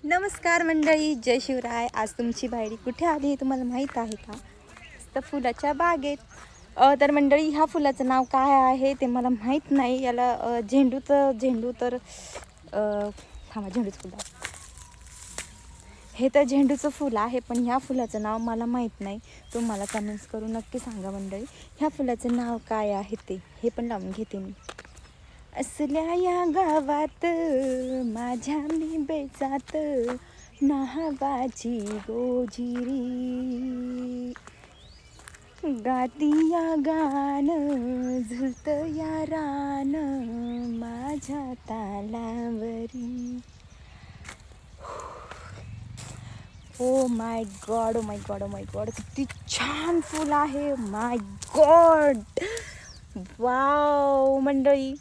नमस्कार मंडळी, जय शिवराय. आज तुमची बायडी कुठे आली हे तुम्हाला माहीत आहे का? तर फुलाच्या बागेत. तर मंडळी, ह्या फुलाचं नाव काय आहे ते मला माहीत नाही. याला झेंडू तर थांबा, झेंडूचं फुल आहे. हे तर झेंडूचं फुल आहे, पण ह्या फुलाचं नाव मला माहीत नाही. तुम्हाला कमेंट्स करून नक्की सांगा मंडळी, ह्या फुलाचं नाव काय आहे ते. हे पण लावून घेते मी. असल्या या गावात माझ्या मी बेजात, नावाची गोजिरी गाती या गान, झुलत या रान माझ्या तालावरी. Oh my God, oh my God, oh my God, किती छान फुल आहे. माय गॉड, वाव मंडळी,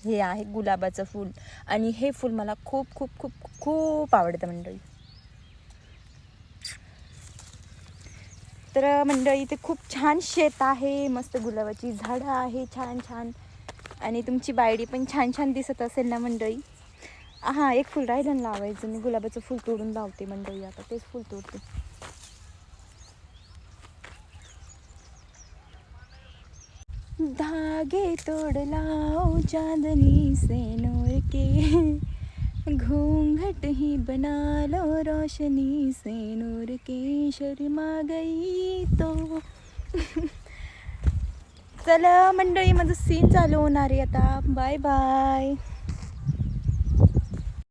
हे आहे गुलाबाचं फूल. आणि हे फूल मला खूप खूप खूप खूप आवडतं मंडळी. तर मंडळी, इथे खूप छान शेत आहे, मस्त गुलाबाची झाडं आहे छान छान. आणि तुमची बायडी पण छान छान दिसत असेल ना मंडळी. हां, एक फूल राहिलं लावायचं. मी गुलाबाचं फूल तोडून लावते मंडळी. आता तेच फूल तोडते. धागे तोड़ लाओ चांदनी से नूर के, घूंघट ही बना लो रोशनी से नूर के, शर्मा गई तो. चला मंडळी, माझं सीन चालू होणार आहे आता. Bye bye.